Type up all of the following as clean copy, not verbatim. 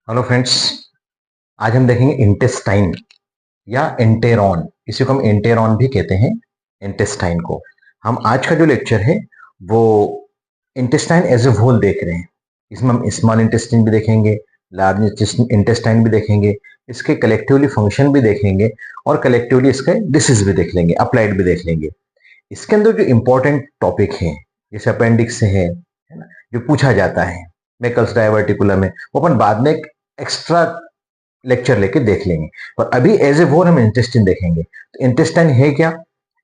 Hello friends. आज हम देखेंगे इंटेस्टाइन या एंटेरॉन। इसी को हम एंटेरॉन भी कहते हैं, इंटेस्टाइन को। हम आज का जो लेक्चर है वो इंटेस्टाइन एज ए होल देख रहे हैं। इसमें हम स्मॉल इंटेस्टाइन भी देखेंगे, लार्ज इंटेस्टाइन भी देखेंगे, इसके कलेक्टिवली फंक्शन भी देखेंगे और कलेक्टिवली इसके डिसीज भी देख लेंगे, अप्लाइड भी देख लेंगे। इसके अंदर जो इंपॉर्टेंट टॉपिक है जैसे अपेंडिक्स है ना, जो पूछा जाता है मेकल्स डायवर्टिकुलम में, वो अपन बाद में एक एक्स्ट्रा लेक्चर लेके देख लेंगे। और अभी एज ए होल हम इंटेस्टाइन देखेंगे। तो इंटेस्टाइन है क्या?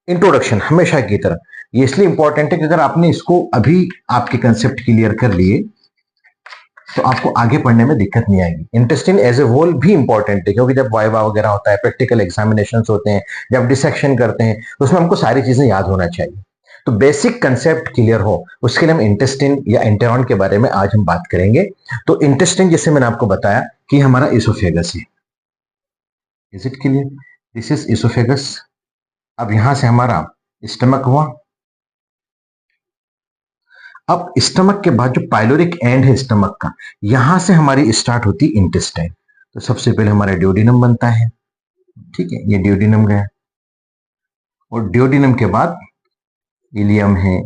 इंट्रोडक्शन हमेशा की तरह ये इसलिए इंपॉर्टेंट है कि अगर आपने इसको अभी आपके कंसेप्ट क्लियर कर लिए तो आपको आगे पढ़ने में दिक्कत नहीं आएगी। इंटेस्टाइन एज ए होल भी इंपॉर्टेंट है क्योंकि जब वाइवा वगैरह होता है, प्रैक्टिकल एग्जामिनेशंस होते हैं, जब डिसेक्शन करते हैं तो उसमें हमको सारी चीजें याद होना चाहिए। तो बेसिक कंसेप्ट क्लियर हो उसके लिए हम इंटेस्टाइन या एंटेरॉन के बारे में आज हम बात करेंगे। तो इंटेस्टाइन जैसे मैंने आपको बताया कि हमारा इसोफेगस है। Is it clear? This is oesophagus. अब यहां से हमारा स्टमक हुआ। अब स्टमक के बाद जो पाइलोरिक एंड है स्टमक का, यहां से हमारी स्टार्ट होती है इंटेस्टाइन। तो सबसे पहले हमारा ड्यूडिनम बनता है। ठीक है, ये ड्यूडिनम गया और ड्यूडिनम के बाद इलियम है,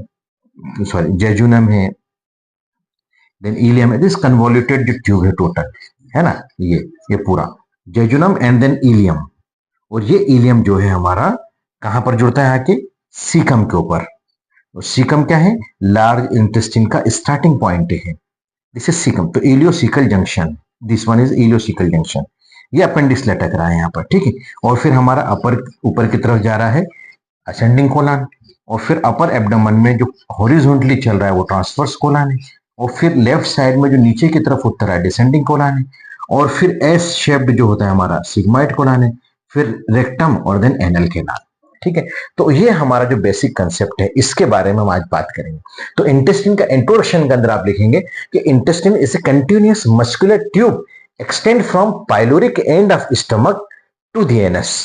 सॉरी जेजुनम है, देन इलियम है। दिस कन्वोल्यूटेड जो ट्यूब है टोटल, है ना, ये पूरा जेजुनम एंड देन इलियम। और ये इलियम जो है हमारा कहां पर जुड़ता है? आके सीकम के ऊपर। और सीकम क्या है? लार्ज इंटेस्टिन का स्टार्टिंग पॉइंट है। This is caecum. तो ileocaecal junction, this one is ileocaecal junction. ये अपेंडिक्स लटक रहा है यहाँ पर। ठीक है, और फिर हमारा अपर ऊपर की तरफ जा रहा है असेंडिंग कोलन, और फिर अपर एब्डोमेन में जो हॉरिजॉन्टली चल रहा है वो ट्रांसवर्स कोलन है, और फिर लेफ्ट साइड में जो नीचे की तरफ उतर रहा है डिसेंडिंग कोलन है, और फिर एस शेप्ड जो होता है हमारा सिग्मॉइड कोलन है, फिर रेक्टम और देन एनल केनाल। ठीक है, तो ये हमारा जो बेसिक कंसेप्ट है इसके बारे में हम आज बात करेंगे। तो इंटेस्टिन का इंट्रोडक्शन के अंदर आप लिखेंगे कि intestine is a continuous muscular tube extend from pyloric end of stomach to the anus.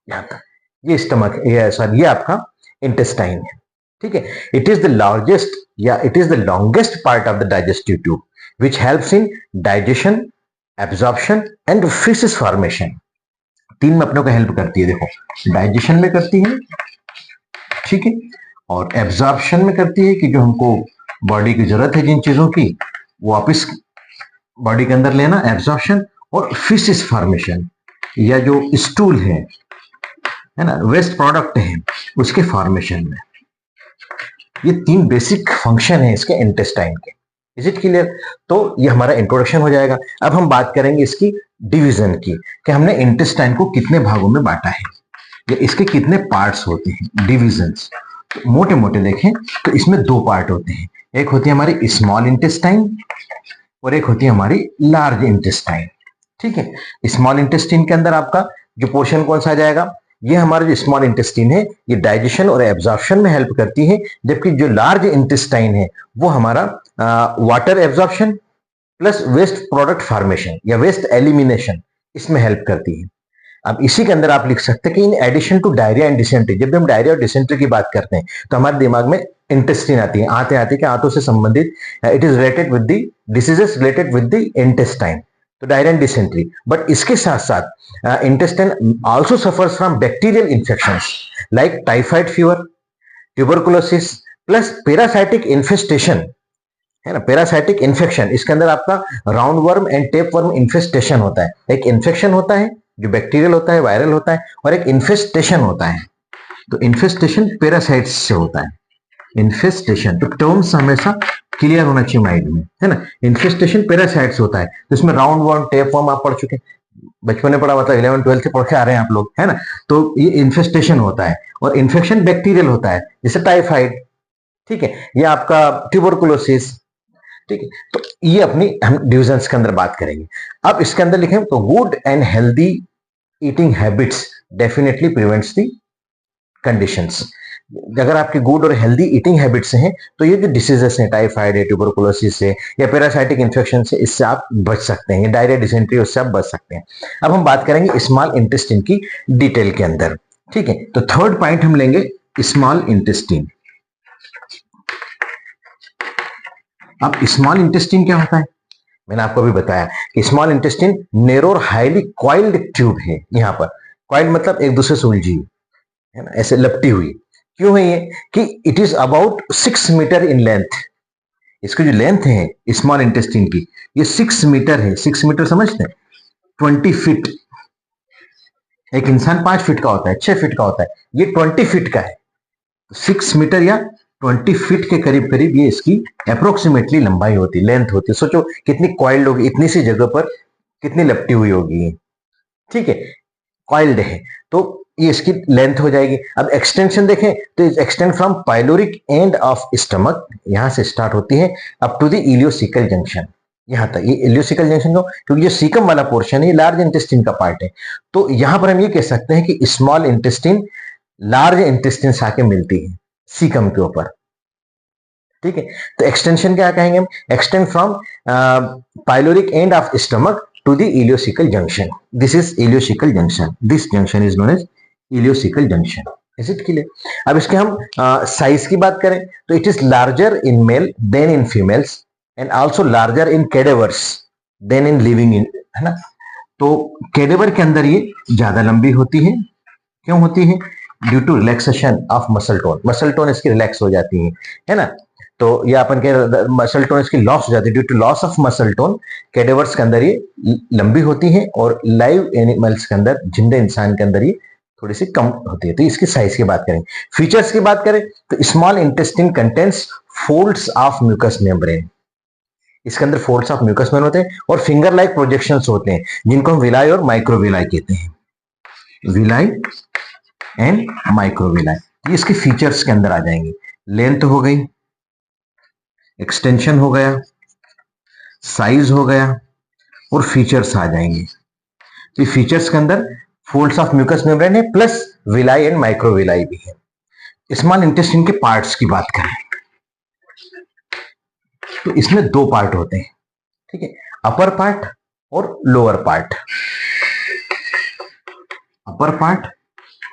यहां तक ये स्टमक, ये सॉरी, ये आपका इंटेस्टाइन है। ठीक है, इट इज द लार्जेस्ट या it is the longest part of the digestive tube which helps in digestion, absorption and faeces formation. तीन में अपनों को हेल्प करती है। देखो, डाइजेशन में करती है, ठीक है, और एब्जॉर्प्शन में करती है कि जो हमको बॉडी की जरूरत है जिन चीजों की वो वापस बॉडी के अंदर लेना, एब्जॉर्प्शन, और फीसिस फॉर्मेशन या जो स्टूल है ना, वेस्ट प्रोडक्ट है, उसके फॉर्मेशन में। ये तीन बेसिक फंक्शन है इसके इंटेस्टाइन के। Is it clear? तो ये हमारा इंट्रोडक्शन हो जाएगा। अब हम बात करेंगे इसकी डिवीजन की कि हमने इंटेस्टाइन को कितने भागों में बांटा है या इसके कितने पार्ट्स होते हैं, डिविजन्स। तो मोटे मोटे देखें तो इसमें दो पार्ट होते हैं। एक होती है हमारी स्मॉल इंटेस्टाइन और एक होती है हमारी लार्ज इंटेस्टाइन। ठीक है, स्मॉल इंटेस्टाइन के अंदर आपका जो पोर्शन कौन सा आ जाएगा? ये हमारा जो स्मॉल इंटेस्टाइन है ये डाइजेशन और एब्जॉर्प्शन में हेल्प करती है, जबकि जो लार्ज इंटेस्टाइन है वो हमारा water absorption plus waste product formation या वेस्ट एलिमिनेशन इसमें हेल्प करती है। अब इसी के अंदर आप लिख सकते हैं कि in addition to diarrhoea and dysentery, जब भी हम डायरिया और डिसेंट्री की बात करते हैं तो हमारे दिमाग में इंटेस्टाइन आती है, आते आते कि आंतों से संबंधित, it is related with the diseases related with the intestine, तो डायरिया एंड डिसेंट्री। बट इसके साथ साथ intestine also suffers from bacterial infections like typhoid fever, tuberculosis plus parasitic infestation, है ना, पैरासाइटिक इन्फेक्शन। इसके अंदर आपका round worm and tape worm infestation होता है। एक इन्फेक्शन होता है जो बैक्टीरियल होता है, वायरल होता है, और एक इन्फेस्टेशन होता है। तो इन्फेस्टेशन पैरासाइट्स से होता है। इन्फेस्टेशन, तो टर्म्स हमेशा क्लियर होना चाहिए माइंड में, है ना। इन्फेस्टेशन पैरासाइट्स होता है, तो इसमें राउंड वर्म, टेप वर्म आप पढ़ चुके, बचपन में पढ़ा, मतलब 11 12 से पढ़ के आ रहे हैं आप लोग, है ना। तो ये इन्फेस्टेशन होता है और इन्फेक्शन बैक्टीरियल होता है जैसे टाइफाइड, ठीक है, या आपका ट्यूबरकुलोसिस। ठीक है, तो ये अपनी हम डिविजन्स के अंदर बात करेंगे। अब इसके अंदर लिखें तो good and healthy eating habits definitely prevents the conditions. अगर आपकी गुड और हेल्दी ईटिंग हैबिट्स हैं तो ये जो डिसीजेस हैं, टाइफाइड है, ट्यूबरकुलोसिस है या पैरासाइटिक इन्फेक्शन से, इससे आप बच सकते हैं। डायरिया, डिसेंट्री, उससे आप बच सकते हैं। अब हम बात करेंगे स्मॉल इंटेस्टाइन की डिटेल के अंदर। ठीक है, तो थर्ड पॉइंट हम लेंगे स्मॉल इंटेस्टाइन। अब स्मॉल इंटेस्टाइन क्या होता है? मैंने आपको अभी बताया कि स्मॉल इंटेस्टिन नेरो और हाईली कॉइल्ड ट्यूब है। यहाँ पर कॉइल्ड मतलब एक दूसरे से उलझी है ना, ऐसे लपटी हुई। क्यों है ये कि it is about 6 metre in length. इसकी जो लेंथ है स्मॉल इंटेस्टिन की ये 6 मीटर है। 6 मीटर समझते हैं, 20 फीट। एक इंसान 5 फीट का होता है, 6 फीट का होता है, ये 20 फीट का है। 6 मीटर या 20 फीट के करीब करीब ये इसकी अप्रोक्सीमेटली लंबाई होती, लेंथ होती है। सोचो कितनी कॉइल्ड होगी, इतनी सी जगह पर कितनी लपटी हुई होगी। ठीक है, कॉइल्ड है तो ये इसकी लेंथ हो जाएगी। अब एक्सटेंशन देखें तो extend from pyloric end of stomach, यहां से स्टार्ट होती है up to the ileocaecal junction. यहां तक ये इलियोसिकल जंक्शन को, क्योंकि जो सीकम वाला पोर्शन है ये लार्ज इंटेस्टिन का पार्ट है, तो यहां पर हम ये कह सकते हैं कि स्मॉल इंटेस्टिन लार्ज इंटेस्टिन से आके मिलती है सीकम के ऊपर। ठीक है, तो एक्सटेंशन क्या कहेंगे हम, extend from pyloric end of stomach to the ileocaecal junction. This is ileocaecal junction, this junction is known as ileocaecal junction. Is it clear? अब इसके हम साइज की बात करें तो it is larger in male than in females and also larger in cadavers than in living in, है ना। तो कैडेवर के अंदर ये ज्यादा लंबी होती है। क्यों होती है? Due to relaxation of muscle tone. Muscle tone इसकी रिलैक्स हो जाती है ना। तो ये अपन के मसल टोन इसकी लॉस हो जाती है due to loss of muscle tone. Cadavers के अंदर ये लंबी होती है और लाइव एनिमल्स के अंदर, जिंदे इंसान के अंदर ये थोड़ी सी कम होती है। तो इसकी साइज की बात करें, फीचर्स की बात करें तो small intestine contents folds of mucous membrane. इसके अंदर फोल्ड्स ऑफ म्यूकस मेम्ब्रेन होते हैं और फिंगर लाइक प्रोजेक्शंस होते हैं जिनको हम विलाई और माइक्रोविलाई कहते हैं। विलाई एंड माइक्रोविलाई, ये इसके फीचर्स के अंदर आ जाएंगे। लेंथ हो गई, एक्सटेंशन हो गया, साइज हो गया और फीचर्स आ जाएंगे। तो फीचर्स के अंदर फोल्ड्स ऑफ म्यूकस मेम्ब्रेन है प्लस विलाई एंड माइक्रोविलाई भी है। स्मॉल इंटेस्टिन के पार्ट्स की बात करें तो इसमें दो पार्ट होते हैं। ठीक है, अपर पार्ट और lower part. Upper part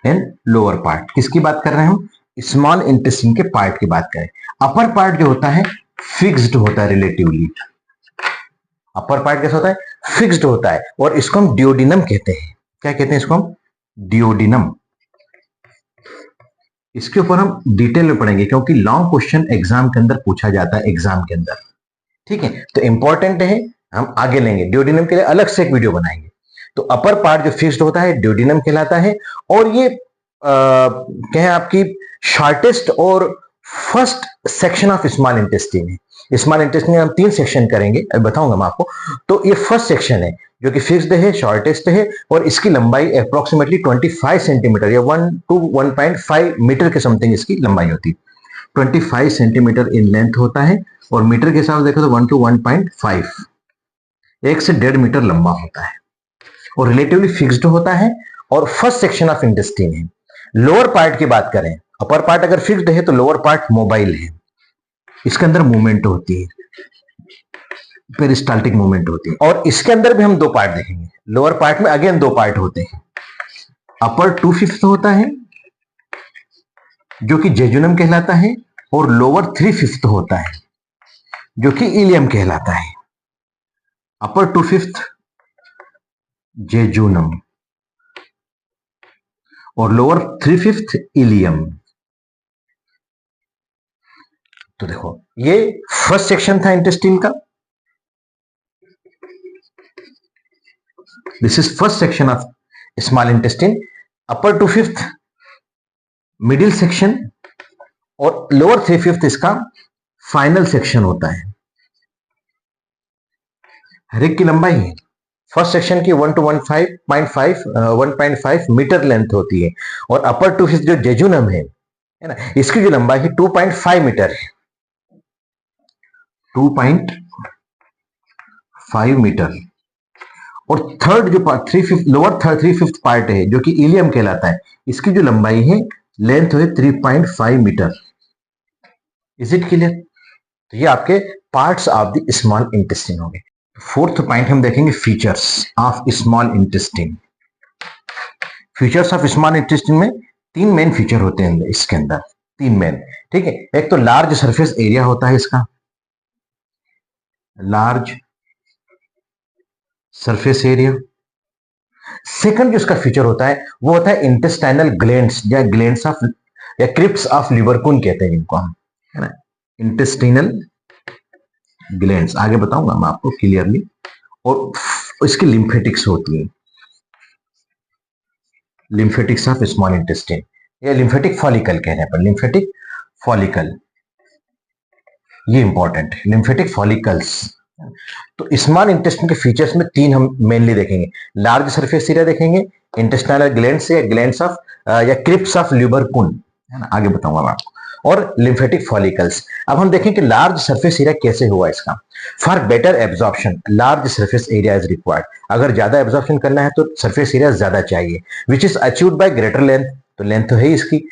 and lower part किसकी बात कर रहे हैं हम? स्मॉल इंटेस्टिन के पार्ट की बात करें। अपर पार्ट जो होता है फिक्स्ड होता है रिलेटिवली। अपर पार्ट कैसा होता है? फिक्स्ड होता है और इसको हम डियोडिनम कहते हैं। क्या कहते हैं इसको हम? डियोडिनम। इसके ऊपर हम डिटेल में पढ़ेंगे क्योंकि लॉन्ग क्वेश्चन एग्जाम के अंदर पूछा जाता है एग्जाम के अंदर। ठीक है, तो इंपॉर्टेंट है, हम आगे लेंगे। डियोडिनम के लिए अलग से एक वीडियो बनाएंगे। तो अपर पार्ट जो फिक्स्ड होता है डियोडिनम कहलाता है और ये कहें आपकी शॉर्टेस्ट और first section of small intestine है। स्मॉल इंटेस्टिन हम 3 सेक्शन करेंगे, अभी बताऊंगा मैं आपको। तो ये फर्स्ट सेक्शन है जो कि फिक्स्ड है, शॉर्टेस्ट है और इसकी लंबाई अप्रोक्सीमेटली 25 सेंटीमीटर या 1 to 1.5 मीटर के समथिंग इसकी लंबाई होती है। 25 सेंटीमीटर इन लेंथ होता है और मीटर के हिसाब से देखो तो 1 to 1.5, 1 से 1.5 मीटर लंबा होता है और रिलेटिवली फिक्स्ड होता है और फर्स्ट सेक्शन ऑफ इंटेस्टिन है। लोअर पार्ट की बात करें, अपर पार्ट अगर फिक्स्ड है तो लोअर पार्ट मोबाइल है। इसके अंदर मूवमेंट होती है, पेरिस्टाल्टिक मूवमेंट होती है। और इसके अंदर भी हम 2 पार्ट देखेंगे। लोअर पार्ट में अगेन 2 पार्ट होते हैं। अपर 2/5 होता है जो कि जेजुनम कहलाता है और लोअर 3/5 होता है जो कि इलियम कहलाता है। अपर 2/5 जेजुनम और लोअर 3/5 इलियम। तो देखो ये फर्स्ट सेक्शन था इंटेस्टिन का। This is first section of small intestine. Upper 2/5 middle section और लोअर 3/5 इसका फाइनल सेक्शन होता है। हर एक की लंबाई है फर्स्ट सेक्शन की 1 to 1.5 मीटर लेंथ होती है और अपर 2/5 जो जेजुनम है ना, इसकी जो लंबाई है 2.5 मीटर है। 2.5 मीटर। और थर्ड जो पार्ट 3/5 लोअर 3/5 पार्ट है जो कि इलियम कहलाता है, इसकी जो लंबाई है लेंथ है 3.5 मीटर। Is it clear? तो ये आपके parts of the small intestine हो गए। फोर्थ पॉइंट हम देखेंगे features of small intestine. Features of small intestine में 3 मेन फीचर होते हैं इसके अंदर, 3 मेन। ठीक है, एक तो लार्ज सरफेस एरिया होता है इसका, लार्ज सरफेस एरिया। सेकंड जो इसका फीचर होता है वो होता है इंटेस्टाइनल ग्लैंड्स या ग्लैंड्स ऑफ या क्रिप्स ऑफ लिबरकुन कहते हैं इनको हम, है ना, इंटेस्टिनल ग्लैंड्स, आगे बताऊंगा मैं आपको क्लियरली। और इसकी लिम्फेटिक्स होती है, लिम्फेटिक्स ऑफ स्मॉल इंटेस्टाइन या लिम्फेटिक फॉलिकल कह रहे हैं पर लिम्फेटिक फॉलिकल, ये इंपॉर्टेंट है, लिम्फेटिक फॉलिकल्स। तो स्मॉल इंटेस्टाइन के फीचर्स में तीन हम मेनली देखेंगे, लार्ज सरफेस एरिया देखेंगे, इंटेस्टाइनल ग्लैंड्स या ग्लैंड्स ऑफ या क्रिप्स ऑफ लिबरकुन, है ना, आगे बताऊंगा मैं आपको, और लिम्फेटिक फॉलिकल्स। अब हम देखें कि लार्ज सरफेस एरिया कैसे हुआ इसका। For better absorption large surface area is required, अगर ज्यादा एब्जॉर्प्शन करना है तो सरफेस एरिया ज्यादा चाहिए, which is achieved by greater length, तो लेंथ तो है इसकी,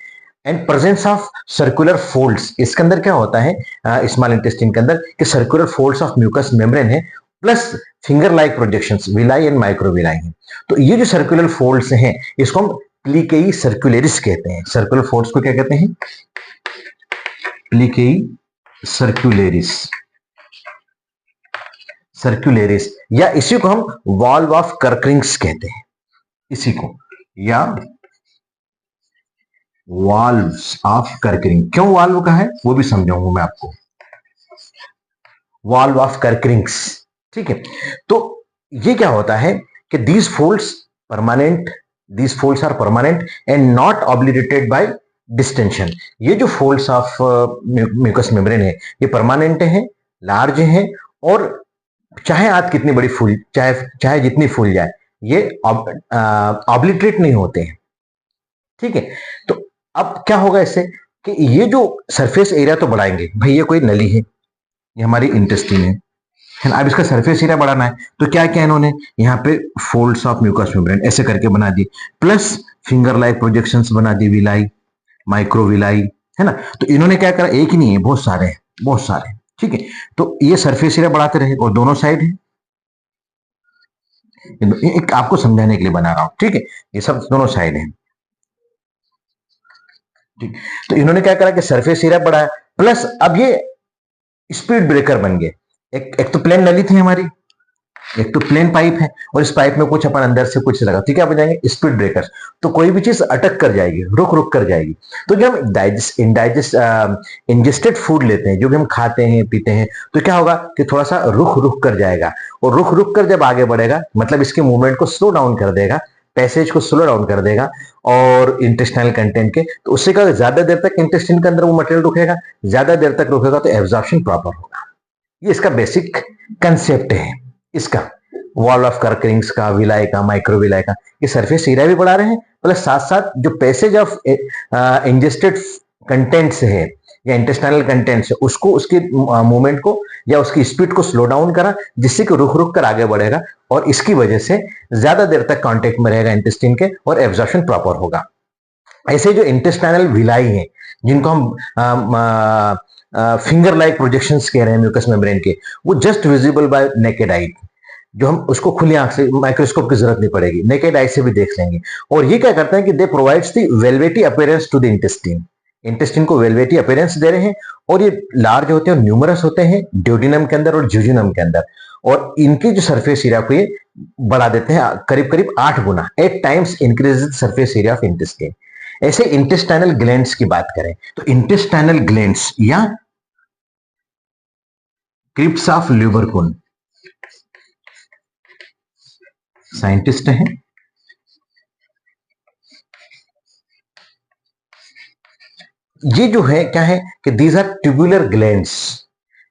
and presence of circular folds, इसके अंदर क्या होता है स्मॉल इंटेस्टाइन के अंदर कि circular folds of mucous membrane है, plus finger like projections villi and microvilli है। तो ये जो सर्कुलर फोल्ड्स हैं इसको हम प्लीकेई सर्कुलेरिस कहते हैं। सर्कुलर फोल्ड्स को क्या कहते हैं? प्लीकेई सर्कुलेरिस, सर्कुलेरिस, या इसी को हम वॉल्व ऑफ कर्करिंग्स कहते हैं, इसी को, या वाल्व्स ऑफ कर्करिंग। क्यों वाल्व का है वो भी समझाऊंगा मैं आपको, वाल्व ऑफ कर्करिंग्स, ठीक है। तो ये क्या होता है कि these folds permanent, these folds are permanent and not obliterated by distension. ये जो फोल्ड्स ऑफ म्यूकस मेम्ब्रेन है ये परमानेंट है, लार्ज है, और चाहे आज कितनी बड़ी फूल, चाहे जितनी फूल जाए, ये ऑब्लिटरेट नहीं होते हैं, ठीक है। तो अब क्या होगा इससे कि ये जो सरफेस एरिया तो बढ़ाएंगे भाई, ये कोई नली है, ये हमारी इंटेस्टाइन है ना। अब इसका सरफेस एरिया बढ़ाना है तो क्या क्या इन्होंने यहाँ पे फोल्ड्स ऑफ म्यूकस मेम्ब्रेन ऐसे करके बना दी, प्लस फिंगर लाइक प्रोजेक्शंस बना दी, विलाई, माइक्रोविलाई, है ना। तो इन्होंने क्या करा, एक ही नहीं है, बहुत सारे हैं, बहुत सारे, ठीक है। तो ये सरफेस एरिया बढ़ाते रहे और दोनों साइड है, एक आपको समझाने के लिए बना रहा हूं, ठीक है, ये सब दोनों साइड है, ठीक। तो इन्होंने क्या करा कि सरफेस एरिया बढ़ाया, प्लस अब ये स्पीड ब्रेकर बन गए। एक तो प्लेन नली थी हमारी, एक तो प्लेन पाइप है, और इस पाइप में कुछ अपन अंदर से कुछ लगा, ठीक है, आप जाएंगे स्पीड ब्रेकर, तो कोई भी चीज अटक कर जाएगी, रुक रुक कर जाएगी। तो जब हम इंजेस्टेड फूड लेते हैं, जो भी हम खाते हैं पीते हैं, तो क्या होगा कि थोड़ा सा रुक रुक कर जाएगा, और रुक रुक कर जब आगे बढ़ेगा मतलब इसके मूवमेंट को स्लो डाउन कर देगा, पैसेज को स्लो डाउन कर देगा, और इंटेस्टाइनल कंटेंट के, तो उससे क्या, ज्यादा देर तक इंटेस्टाइन के अंदर वो मटेरियल रुकेगा, ज्यादा देर तक रुकेगा तो एब्जॉर्प्शन प्रॉपर होगा। ये इसका बेसिक कंसेप्ट है इसका, वॉल ऑफ कर्करिंग्स का, विलाई का, माइक्रोविलाई का। ये सरफेस एरिया भी बढ़ा रहे हैं, प्लस साथ साथ जो पैसेज ऑफ इंजेस्टेड कंटेंट्स है या इंटेस्टाइनल कंटेंट्स है उसको, उसके मूवमेंट को या उसकी स्पीड को स्लो डाउन करा, जिससे कि रुक रुक कर आगे बढ़ेगा, और इसकी वजह से ज्यादा देर तक कांटेक्ट में रहेगा इंटेस्टाइन के, और एब्जॉर्प्शन प्रॉपर होगा। ऐसे जो इंटेस्टाइनल विलाई है, जिनको हम फिंगर लाइक प्रोजेक्शंस कह रहे हैं म्यूकस मेम्ब्रेन के, वो just visible bye naked eye, जो हम उसको खुली आंख से, माइक्रोस्कोप की जरूरत नहीं पड़ेगी, नेकेड आई से भी देख लेंगे। और ये क्या करते हैं कि they provides the velvety appearance to the intestine, intestine को वेलवेटी अपीयरेंस दे रहे हैं, और ये लार्ज होते हैं और न्यूमरस होते हैं ड्यूडिनम के अंदर और ज्यूजिनम के अंदर, और इनकी जो सरफेस एरिया को ये बढ़ा देते हैं करीब करीब 8 गुना, 8 times increase surface area of intestine. ऐसे इंटेस्टाइनल ग्लैंड्स की बात करें तो इंटेस्टाइनल ग्लैंड्स या क्रिप्स ऑफ लिबरकुन, साइंटिस्ट हैं, ये जो है क्या है कि these are tubular glands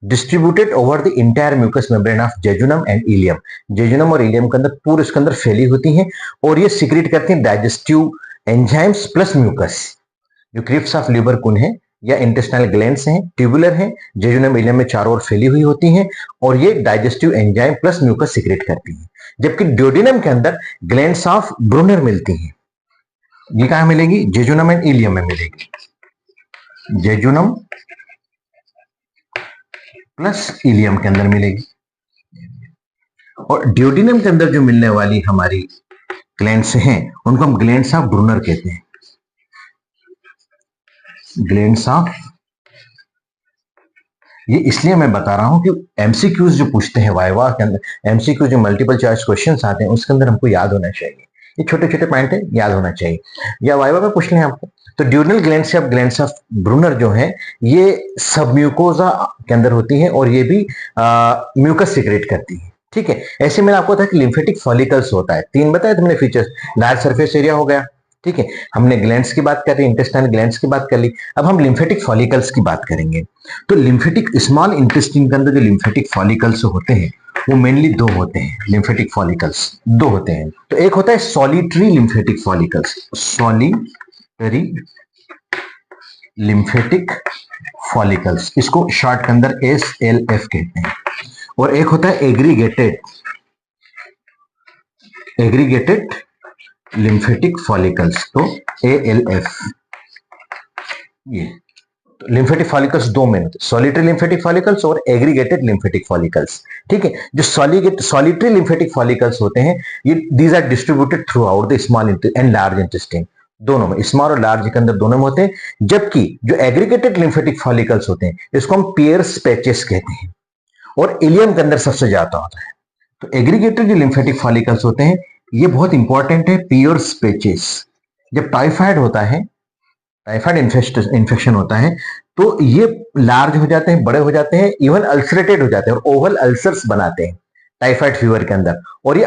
distributed over the entire mucous membrane of jejunum and ileum, jejunum और इलियम के अंदर पूरे इसके अंदर फैली होती हैं, और ये सीक्रेट करती हैं डाइजेस्टिव एंजाइम्स प्लस म्यूकस। जो क्रिप्स ऑफ लिबरकुन है या इंटेस्टाइनल ग्लैंड्स हैं, ट्यूबुलर हैं, जेजुनम इलियम में चारों ओर फैली हुई होती हैं, और ये digestive enzyme plus mucus secrete करती हैं। जबकि ड्यूडिनम के अंदर ग्लैंड्स ऑफ ब्रूनर मिलती हैं, ये कहां मिलेगी, जेजुनम एंड इलियम में मिलेगी, जेजुनम प्लस इलियम के अंदर मिलेगी। और ड्यूडिनम के अंदर जो मिलने वाली हमारी ग्लैंड्स हैं उनको हम ग्लैंड्स ऑफ ब्रूनर कहते हैं, ग्लैंड्स ऑफ, ये इसलिए मैं बता रहा हूं कि एमसीक्यूज जो पूछते हैं वाइवा के अंदर, एमसीक्यू जो मल्टीपल चॉइस क्वेश्चंस आते हैं उसके अंदर हमको याद होना चाहिए, ये छोटे छोटे पॉइंट है, याद होना चाहिए। या वाइवा में पूछ लें आपको, तो ड्यूरनल ग्लैंड्स या ग्लैंड्स ऑफ ब्रूनर जो है ये सब म्यूकोजा के अंदर होती है और ये भी म्यूकस सीक्रेट करती है। ठीक है, ऐसे मैंने आपको बताया कि लिम्फेटिक फॉलिकल्स होता है, 3 बताया था मैंने फीचर्स, लार्ज सरफेस एरिया हो गया। ठीक है, हमने ग्लैंड्स की बात कर ली, इंटेस्टाइन ग्लैंड्स की बात कर ली, अब हम लिम्फेटिक फॉलिकल्स की बात करेंगे। तो लिम्फेटिक स्मॉल इंटेस्टाइन के अंदर जो लिम्फेटिक फॉलिकल्स होते हैं वो मेनली 2 होते हैं, लिम्फेटिक फॉलिकल्स 2 होते हैं। तो एक होता है solitary lymphatic follicles, solitary lymphatic follicles, इसको शॉर्ट के अंदर SLF कहते हैं। और एक होता है एग्रीगेटेड लिम्फेटिक फॉलिकल्स, तो ALF। ये तो लिम्फेटिक फॉलिकल्स 2 में होते हैं, सॉलिटरी लिम्फेटिक फॉलिकल्स और एग्रीगेटेड लिम्फेटिक फॉलिकल्स। ठीक है, जो सॉलिटरी लिम्फेटिक फॉलिकल्स होते हैं ये these are distributed throughout the small and large intestine, दोनों में, स्मॉल और लार्ज के अंदर दोनों में होते हैं। जबकि जो एग्रीगेटेड लिम्फेटिक फॉलिकल्स होते हैं इसको हम पियर्स पैचेस कहते हैं और इलियम के अंदर सबसे ज्यादा होता है। तो एग्रीगेटेड जो लिम्फेटिक फॉलिकल्स होते हैं ये बहुत इंपॉर्टेंट है, पियर्स पैचेस। जब टाइफाइड होता है, टाइफाइड इन्फेक्शन होता है तो ये लार्ज हो जाते हैं, बड़े हो जाते हैं, इवन अल्सरेटेड हो जाते हैं और ओवल अल्सर्स बनाते हैं टाइफाइड फीवर के अंदर, और ये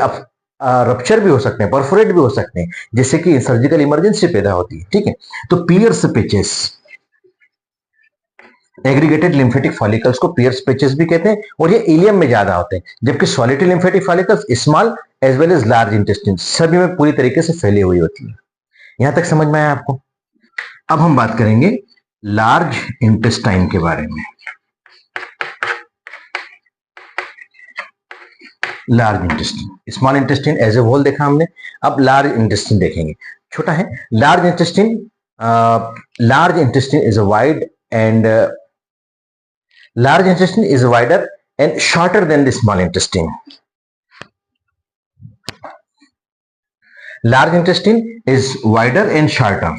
रप्चर भी हो सकते हैं, परफोरेट भी हो सकते हैं, जिससे कि सर्जिकल इमरजेंसी पैदा होती है। ठीक है, तो Peyer's patches, aggregated lymphatic follicles को पियर्स पैचेस भी कहते हैं और ये इलियम में ज्यादा होते हैं। जबकि solitary lymphatic follicles small as well as large intestine सभी में पूरी तरीके से फैली हुई होती है। यहां तक समझ में आया आपको? अब हम बात करेंगे लार्ज इंटेस्टाइन के बारे में। Large intestine, small intestine as a whole देखा हमने, अब लार्ज इंटेस्टाइन देखेंगे। छोटा है large intestine, large intestine is a wide and large intestine is wider and shorter than the small intestine. Large intestine is wider and shorter,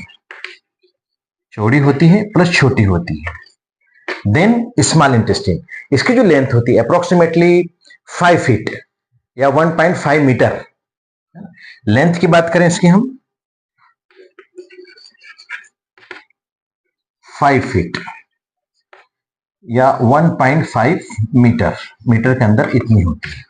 चौड़ी होती है plus छोटी होती है। देन स्मॉल इंटेस्टाइन, इसकी जो लेंथ होती है अप्रोक्सीमेटली 5 फीट या 1.5 मीटर। लेंथ की बात करें इसकी हम 5 फीट या 1.5 मीटर, मीटर के अंदर इतनी होती है।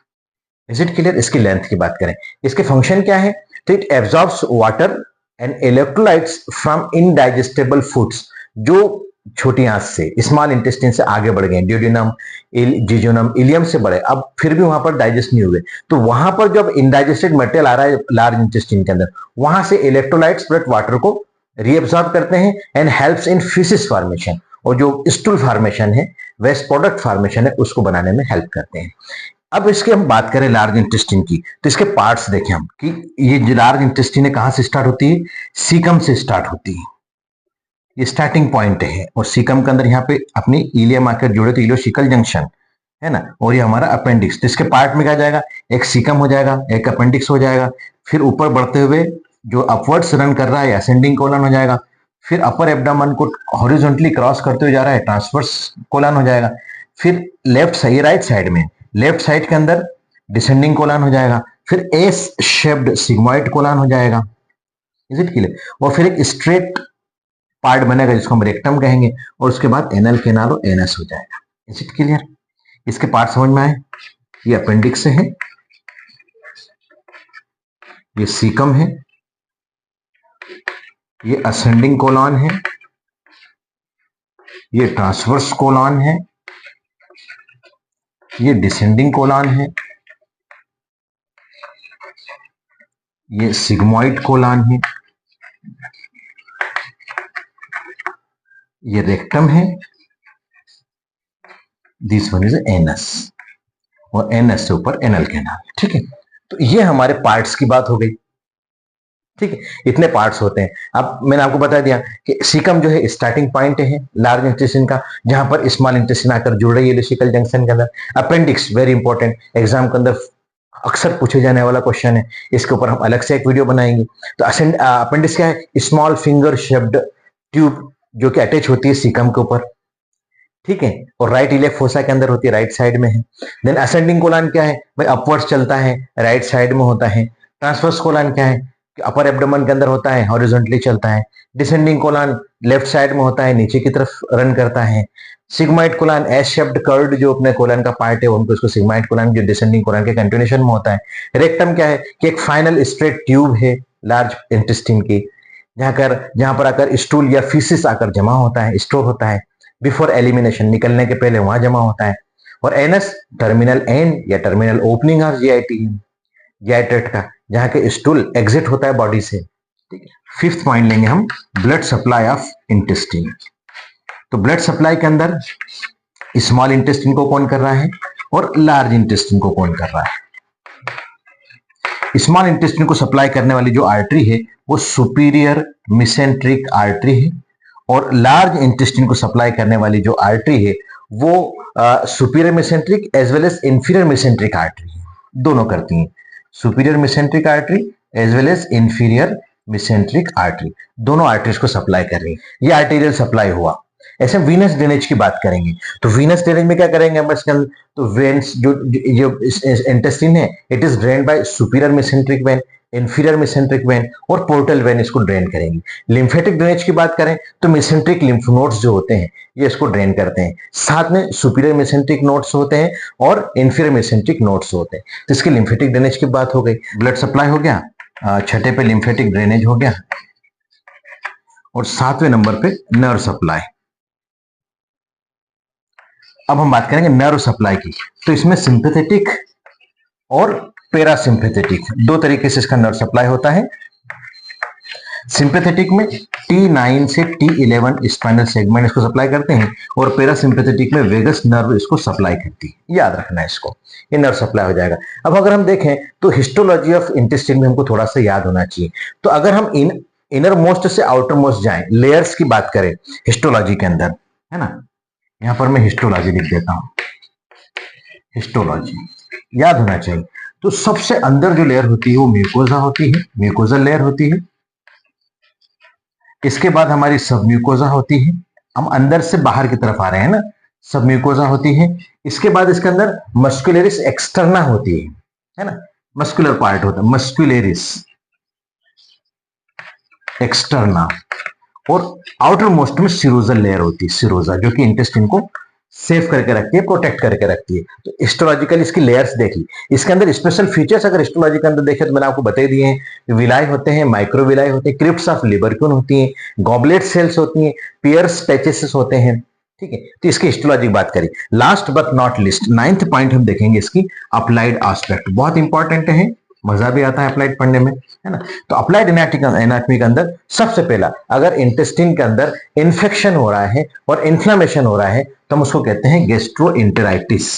Is it clear? इसकी लेंथ की बात करें, इसके फंक्शन क्या है? तो it absorbs water and electrolytes from indigestible foods, जो छोटी आंत से स्मॉल इंटेस्टाइन से आगे बढ़ गए, ड्यूडेनम, जिजोनम, इलियम से बढ़े, अब फिर भी वहां पर डाइजेस्ट नहीं हुए, तो वहां पर जब इनडाइजेस्टेड मटेरियल आ रहा है लार्ज इंटेस्टाइन के अंदर, वहां से इलेक्ट्रोलाइट्स प्लस वाटर को रीअब्सॉर्ब करते हैं and helps in faeces formation, और जो स्टूल फॉर्मेशन है, वेस्ट प्रोडक्ट फॉर्मेशन है, उसको बनाने में हेल्प करते हैं। अब इसकी हम बात करें लार्ज इंटेस्टाइन की, तो इसके पार्ट्स देखें हम कि ये जो लार्ज इंटेस्टाइन है कहां से स्टार्ट होती है? सीकम से स्टार्ट होती है, ये स्टार्टिंग पॉइंट है, और सीकम के अंदर यहाँ पे अपनी इलियम आकर जुड़े तो इलियोशिकल जंक्शन है ना, और ये हमारा अपेंडिक्स। तो इसके पार्ट में क्या जाएगा? एक सीकम हो जाएगा, एक अपेंडिक्स हो जाएगा, फिर ऊपर बढ़ते हुए जो अपवर्ड्स रन कर रहा है असेंडिंग कोलन हो जाएगा, फिर अपर एब्डोमेन को हॉरिजॉन्टली क्रॉस करते हुए जा रहा है ट्रांसवर्स कोलन हो जाएगा, फिर लेफ्ट साइड, राइट साइड में लेफ्ट साइड के अंदर डिसेंडिंग कोलन हो जाएगा, फिर एस शेप्ड सिग्मोइड कोलन हो जाएगा। Is it clear? और फिर एक स्ट्रेट पार्ट बनेगा जिसको हम रेक्टम कहेंगे, और उसके बाद एनल केनाल और एनस हो जाएगा। Is it clear? इसके पार्ट समझ में आए? ये अपेंडिक्स से है, ये सीकम है, ये असेंडिंग कोलन है, ये ट्रांसवर्स कोलन है, ये डिसेंडिंग कोलन है, ये सिग्मोइड कोलन है, ये रेक्टम है, दिस वन इज एनस, और एनस से ऊपर एनल कैनाल। ठीक है, तो ये हमारे पार्ट्स की बात हो गई। ठीक है, इतने पार्ट्स होते हैं। अब मैंने आपको बता दिया कि सीकम जो है स्टार्टिंग पॉइंट है लार्ज इंटेस्टाइन का, जहां पर स्मॉल इंटेस्टाइन आकर जुड़ रही है इलियोशिकल जंक्शन के अंदर। अपेंडिक्स वेरी इंपॉर्टेंट, एग्जाम के अंदर अक्सर पूछे जाने वाला क्वेश्चन है, इसके ऊपर हम अलग से एक वीडियो बनाएंगे। तो अपेंडिक्स क्या है? स्मॉल फिंगर शेप्ड ट्यूब जो कि अटैच होती है सीकम के ऊपर। ठीक है, और राइट इलेक्ट फोसा के अंदर होती है, राइट साइड में है। देन असेंडिंग कोलन क्या है भाई, अपवर्ड्स चलता है, राइट साइड में होता है। ट्रांसवर्स कोलन क्या है, अपर एब्डोमेन के अंदर होता है, हॉरिजॉन्टली चलता है। डिसेंडिंग कोलन लेफ्ट साइड में होता है, नीचे की तरफ रन करता है। Sigmoid colon S shaped curved जो अपने कोलन का पार्ट है उनको इसको सिग्माइड कोलन, जो डिसेंडिंग कोलन के कंटिन्यूएशन में होता है। रेक्टम क्या है कि एक फाइनल स्ट्रेट ट्यूब है लार्ज इंटेस्टिन की, जहां पर आकर स्टूल या फीसिस आकर जमा होता है, स्टोर होता है। बिफोर एलिमिनेशन, निकलने के पहले वहां जमा होता है। और एनस टर्मिनल एंड या terminal opening of GIT, GI tract का, जहां के स्टूल एग्जिट होता है बॉडी से। ठीक है, फिफ्थ पॉइंट लेंगे हम, ब्लड सप्लाई ऑफ इंटेस्टिन। तो ब्लड सप्लाई के अंदर स्मॉल इंटेस्टिन को कौन कर रहा है और लार्ज इंटेस्टिन को कौन कर रहा है। स्मॉल इंटेस्टिन को सप्लाई करने वाली जो आर्टरी है वो सुपीरियर मिसेंट्रिक आर्टरी है, और लार्ज इंटेस्टिन को सप्लाई करने वाली जो आर्टरी है वो superior mesenteric as well as inferior mesenteric artery है, दोनों करती हैं। Superior mesenteric artery as well as inferior mesenteric artery, दोनों आर्टरीज को सप्लाई कर रही है। ये आर्टेरियल सप्लाई हुआ। ऐसे वीनस ड्रेनेज की बात करेंगे, तो वीनस ड्रेनेज में क्या करेंगे हम इसके अंदर, तो वेन्स जो इंटेस्टिन है it is drained by superior mesenteric vein, inferior mesenteric vein और पोर्टल वेन, इसको ड्रेन करेंगे। लिम्फेटिक ड्रेनेज की बात करें तो मिसेंट्रिक लिम्फ नोड्स जो होते हैं ये इसको ड्रेन करते हैं, साथ में सुपीरियर मिसेंट्रिक नोड्स होते हैं और इंफीरियर मिसेंट्रिक नोड्स होते हैं। तो इसकी लिम्फेटिक ड्रेनेज की बात हो गई। ब्लड सप्लाई हो गया, छठे पे लिम्फेटिक ड्रेनेज हो गया, और सातवें नंबर पे नर्व सप्लाई। अब हम बात करेंगे नर्व सप्लाई की। तो इसमें सिंपैथेटिक और पैरासिम्पैथेटिक दो तरीके से इसका नर्व सप्लाई होता है। सिंपैथेटिक में T9 से T11 स्पाइनल सेगमेंट इसको सप्लाई करते हैं, और पैरासिम्पैथेटिक में वेगस नर्व इसको सप्लाई करती है। याद रखना है इसको, ये नर्व सप्लाई हो जाएगा। अब अगर हम देखें तो हिस्टोलॉजी ऑफ इंटेस्टाइन में हमको थोड़ा सा याद होना चाहिए। तो अगर हम इनर मोस्ट से आउटर मोस्ट जाएं, लेयर्स की बात करें हिस्टोलॉजी के अंदर, है ना, यहां पर मैं हिस्टोलॉजी लिख देता हूं, हिस्टोलॉजी याद होना चाहिए। तो सबसे अंदर जो लेयर होती है वो म्यूकोजा होती है, म्यूकोजल लेयर होती है। इसके बाद हमारी सब म्यूकोजा होती है, हम अंदर से बाहर की तरफ आ रहे हैं ना, सब म्यूकोजा होती है। इसके बाद इसके अंदर मस्कुलरिस एक्सटर्ना होती है ना, मस्कुलर पार्ट होता है मस्कुलरिस एक्सटर्ना, और आउटर मोस्ट में सिरोजल लेयर होती है, सिरोजा, जो कि इंटेस्टाइन को सेव करके रखती है, प्रोटेक्ट करके रखती है। तो हिस्टोलॉजिकल इसकी लेयर्स देख ली। इसके अंदर स्पेशल फीचर्स अगर हिस्टोलॉजी के अंदर देखें तो मैंने आपको बता दिए हैं। विलाई होते हैं, माइक्रोविलाई होते हैं, क्रिप्ट्स ऑफ लिबरक्यून होती हैं, गॉबलेट सेल्स होती हैं, पियर्स पैचेस होते हैं। ठीक है, तो इसकी हिस्टोलॉजी की बात करी। Last but not list, 9th point हम देखेंगे इसकी अप्लाइड एस्पेक्ट, बहुत इंपॉर्टेंट है, मजा भी आता है अप्लाइड पढ़ने में, है ना। तो अप्लाइड एनाटॉमी के अंदर सबसे पहला, अगर इंटेस्टाइन के अंदर इन्फेक्शन हो रहा है और इन्फ्लेमेशन हो रहा है तो हम उसको कहते हैं गैस्ट्रोएंटेराइटिस।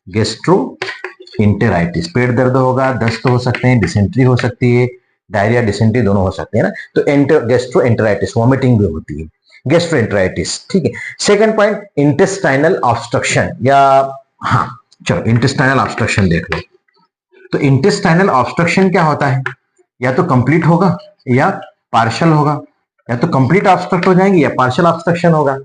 गैस्ट्रोएंटेराइटिस, पेट दर्द होगा, दस्त हो सकते हैं, डिसेंट्री हो सकती है, डायरिया डिसेंट्री दोनों हो सकते हैं ना। तो गैस्ट्रोएंटेराइटिस, वॉमिटिंग भी होती है, गैस्ट्रोएंटेराइटिस। ठीक है, सेकंड पॉइंट इंटेस्टाइनल ऑब्स्ट्रक्शन, या हाँ चलो इंटेस्टाइनल ऑब्स्ट्रक्शन देख लो। तो इंटेस्टाइनल ऑब्स्ट्रक्शन क्या होता है, या तो कंप्लीट होगा या पार्शियल होगा, या तो कंप्लीट ऑब्स्ट्रक्ट हो जाएंगे या पार्शियल ऑब्स्ट्रक्शन होगा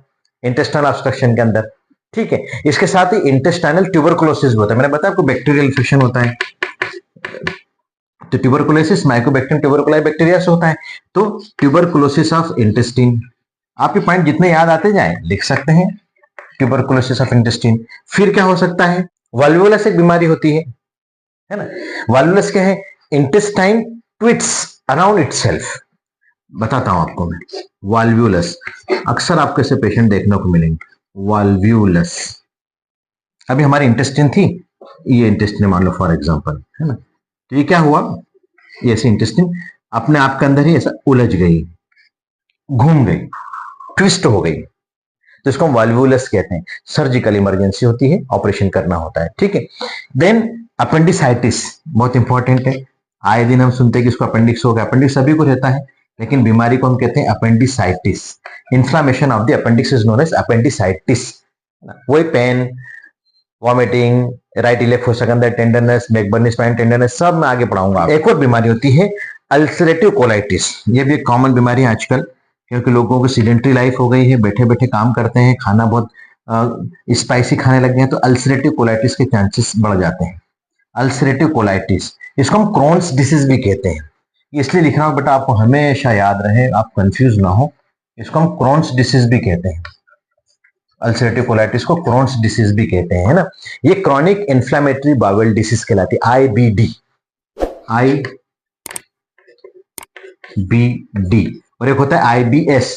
इंटेस्टाइनल ऑब्स्ट्रक्शन के अंदर। ठीक है, इसके साथ ही इंटेस्टाइनल ट्यूबरकुलोसिस भी होता है, मैंने बताया आपको बैक्टीरियल इन्फेक्शन होता है। तो ट्यूबरकुलोसिस माइकोबैक्टीरियम ट्यूबरकुलाई बैक्टीरिया से होता है। तो ट्यूबरकुलोसिस ऑफ इंटेस्टाइन, आपके पॉइंट जितने याद आते जाए लिख सकते हैं, ट्यूबरकुलोसिस ऑफ इंटेस्टाइन। फिर क्या हो सकता है, वल्वुलस एक बीमारी होती है ना। वल्वुलस क्या है, इंटेस्टाइन ट्विट्स अराउंड इटसेल्फ, बताता हूं आपको मैं। वल्वुलस अक्सर आपको ऐसे पेशेंट देखने को मिलेंगे, वल्वुलस। अभी हमारी इंटेस्टाइन थी, ये इंटेस्टाइन मान लो फॉर एग्जांपल, है ना। तो ये क्या हुआ, ये ऐसे इंटेस्टाइन अपने आप के अंदर ही ऐसा उलझ गई, घूम गई, ट्विस्ट हो गई, तो इसको हम वल्वुलस कहते हैं। सर्जिकल इमरजेंसी होती है, ऑपरेशन करना होता है। ठीक है, देन अपेंडिसाइटिस बहुत इंपॉर्टेंट है, आए दिन हम सुनते हैं कि इसको अपेंडिक्स हो गया। अपेंडिक्स सभी को रहता है, लेकिन बीमारी को हम कहते हैं appendicitis. Inflammation of the appendix is known as appendicitis. वही पेन, वॉमिटिंग, राइट इलेक्ट हो सकता है, टेंडरनेस, बैकबर्न स्पाइन टेंडरनेस, सब मैं आगे पढ़ाऊंगा। एक और बीमारी होती है अल्सरेटिव कोलाइटिस, ये भी एक कॉमन बीमारी है आजकल, क्योंकि लोगों की सीडेंट्री लाइफ हो गई है, बैठे बैठे काम करते हैं, खाना बहुत स्पाइसी खाने लग गए हैं, तो अल्सरेटिव कोलाइटिस के चांसेस बढ़ जाते हैं। अल्सरेटिव कोलाइटिस, इसको हम क्रोन्स डिसीज भी कहते हैं। इसलिए लिख रहा हूं बेटा, आपको हमेशा याद रहे, आप कंफ्यूज ना हो। इसको हम क्रोन्स डिसीज भी कहते हैं, अल्सरेटिव कोलाइटिस को क्रोन्स डिसीज भी कहते हैं, है ना। ये क्रॉनिक इन्फ्लामेटरी बाउल डिसीज कहलाती है, IBD, IBD। और एक होता है IBS,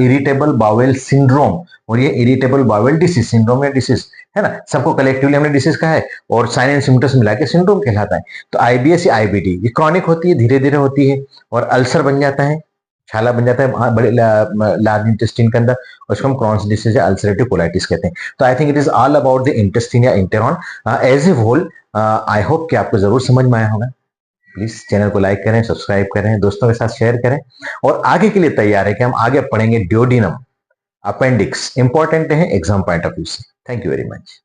इरिटेबल बाउल सिंड्रोम, और ये इरिटेबल बाउल डिसीज, सिंड्रोम या डिसीज है ना, सबको कलेक्टिवली हमने डिसीज कहा है, और साइन एंड सिम्टम्स मिला के सिंड्रोम कहलाता है। तो IBS या IBD ये क्रॉनिक होती है, धीरे धीरे होती है, और अल्सर बन जाता है, छाला बन जाता है बड़े लार्ज इंटेस्टाइन के अंदर, और उसको हम क्रॉन्स डिसीज या अल्सरेटिव कोलाइटिस कहते हैं। तो I think it is all about the intestine या enteron as a whole. I hope कि आपको जरूर समझ में आया होगा। प्लीज चैनल को लाइक करें, सब्सक्राइब करें, दोस्तों के साथ शेयर करें, और आगे के लिए तैयार है कि हम आगे पढ़ेंगे ड्यूोडेनम, अपेंडिक्स, इंपॉर्टेंट है एग्जाम पॉइंट ऑफ व्यू से। Thank you very much.